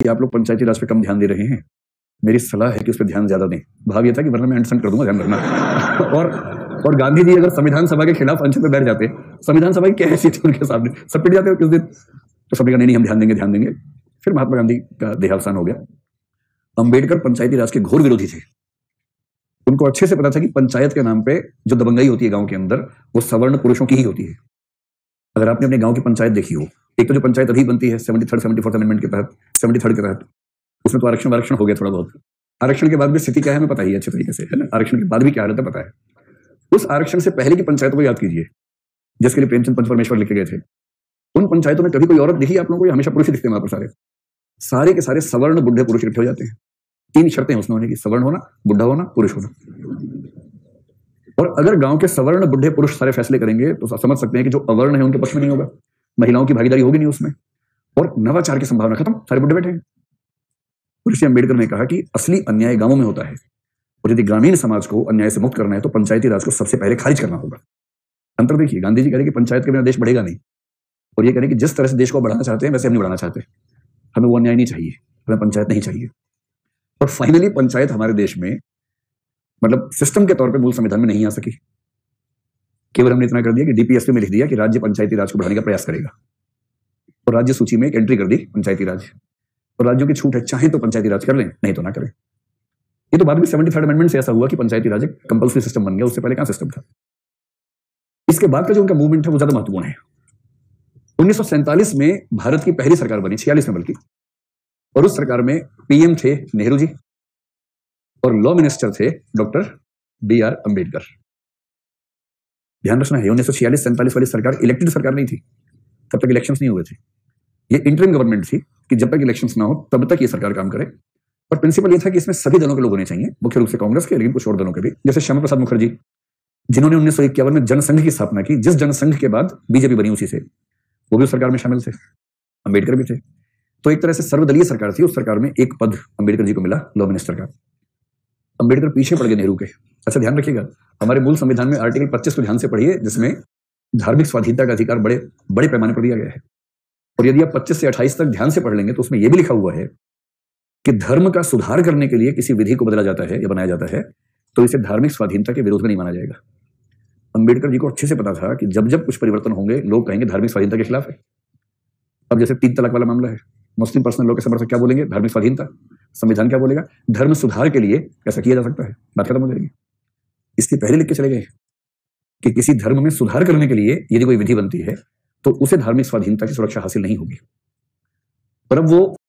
कि आप लोग पंचायती राज पे कम ध्यान दे रहे हैं, मेरी सलाह है कि उस पर ध्यान ज्यादा दें। भाव ये था कि वरना मैं अनशन कर दूंगा, ध्यान रखना। और गांधी जी अगर संविधान सभा के खिलाफ अनशन पे बैठ जाते, संविधान सभा की क्या हैसियत थी उनके सामने, सब पिट जाते हो किस दिन। तो सबने कहा नहीं हम ध्यान देंगे ध्यान देंगे। फिर महात्मा गांधी का देहावसान हो गया। अंबेडकर पंचायती राज के घोर विरोधी थे। उनको अच्छे से पता था कि पंचायत के नाम पे जो दबंगई होती है गांव के अंदर, वो सवर्ण पुरुषों की ही होती है। अगर आपने अपने गांव की पंचायत देखी हो, एक तो जो पंचायत अभी बनती है 73rd 74th अमेंडमेंट के तहत, 73rd के तहत, उसमें तो आरक्षण हो गया थोड़ा बहुत। आरक्षण के बाद भी स्थिति क्या है हमें पता ही है अच्छे तरीके से, है ना। आरक्षण के बाद भी क्या हालत है पता है। उस आरक्षण से पहले की पंचायतों को याद कीजिए, जिसके लिए प्रेमचंद पंच परमेश्वर लिखे गए थे। उन पंचायतों में कभी कोई औरत दिखी आप लोगों को? हमेशा पुरुष ही दिखते हैं वहां पर। सारे के सारे सवर्ण बुढ़े पुरुष इकट्ठे हो जाते हैं। 3 शर्तें हैं उसमें होने की, सवर्ण होना, बुढ़ा होना, पुरुष होना। और अगर गांव के सवर्ण बुढ़े पुरुष सारे फैसले करेंगे तो समझ सकते हैं कि जो अवर्ण है उनके पक्ष में नहीं होगा, महिलाओं की भागीदारी होगी नहीं उसमें, और नवाचार की संभावना खत्म, सारे बुढ़े बैठे हैं। ऋषि अंबेडकर ने कहा कि असली अन्याय गांवों में होता है, और यदि ग्रामीण समाज को अन्याय से मुक्त करना है तो पंचायती राज को सबसे पहले खारिज करना होगा। अंतर देखिए, गांधी जी कह रहे कि पंचायत के बिना देश बढ़ेगा नहीं, और ये कह रहे कि जिस तरह से देश को बढ़ाना चाहते हैं वैसे हम नहीं बढ़ाना चाहते, हमें वो अन्याय नहीं चाहिए, हमें पंचायत नहीं चाहिए। और फाइनली पंचायत हमारे देश में मतलब सिस्टम के तौर पे मूल संविधान में नहीं आ सकी। केवल हमने इतना कर दिया कि डीपीएसपी में लिख दिया कि राज्य पंचायती राज को बढ़ाने का प्रयास करेगा, और राज्य सूची में एक एंट्री कर दी पंचायती राज, और राज्यों की छूट है, चाहे तो पंचायती राज कर लें नहीं तो ना करें। ये तो बाद में 73rd अमेंडमेंट से ऐसा हुआ कि पंचायती राज एक कंपल्सरी सिस्टम बन गया, उससे पहले कहां सिस्टम था। इसके बाद का जो उनका मूवमेंट है वो ज्यादा महत्वपूर्ण है। 1947 में भारत की पहली सरकार बनी, 46 में बल्कि, और उस सरकार में पीएम थे नेहरू जी और लॉ मिनिस्टर थे डॉक्टर बी.आर. अंबेडकर। ध्यान रखना है 1946-47 वाली सरकार इलेक्टेड सरकार नहीं थी, तब तक इलेक्शंस नहीं हुए थे। ये इंटरिम गवर्नमेंट थी कि जब तक इलेक्शंस ना हो तब तक ये सरकार काम करे। और प्रिंसिपल ये था कि इसमें सभी दलों के लोग होने चाहिए, मुख्य रूप से कांग्रेस के, लेकिन कुछ और दलों के भी, जैसे श्यामा प्रसाद मुखर्जी जिन्होंने 1951 में जनसंघ की स्थापना की, जिस जनसंघ के बाद बीजेपी बनी उसी से, वो भी उस सरकार में शामिल थे, अंबेडकर भी थे। तो एक तरह से सर्वदलीय सरकार थी। उस सरकार में एक पद अंबेडकर जी को मिला, लॉ मिनिस्टर का। अंबेडकर पीछे पड़ गए नेहरू के। अच्छा ध्यान रखिएगा, हमारे मूल संविधान में आर्टिकल 25 को ध्यान से पढ़िए, जिसमें धार्मिक स्वाधीनता का अधिकार बड़े बड़े पैमाने पर दिया गया है। और यदि आप 25 से 28 तक ध्यान से पढ़ लेंगे तो उसमें यह भी लिखा हुआ है कि धर्म का सुधार करने के लिए किसी विधि को बदला जाता है या बनाया जाता है तो इसे धार्मिक स्वाधीनता के विरोध में नहीं माना जाएगा। अंबेडकर जी को अच्छे से पता था कि जब जब कुछ परिवर्तन होंगे लोग कहेंगे धार्मिक स्वाधीनता के खिलाफ है। अब जैसे 3 तलाक वाला मामला है, मुस्लिम पर्सनल लॉ के समर्थक क्या बोलेंगे? धार्मिक स्वाधीनता। संविधान क्या बोलेगा? धर्म सुधार के लिए कैसा किया जा सकता है, बात खत्म हो जाएगी। इसके पहले लिख के चले गए कि किसी धर्म में सुधार करने के लिए यदि कोई विधि बनती है तो उसे धार्मिक स्वाधीनता की सुरक्षा हासिल नहीं होगी। पर अब वो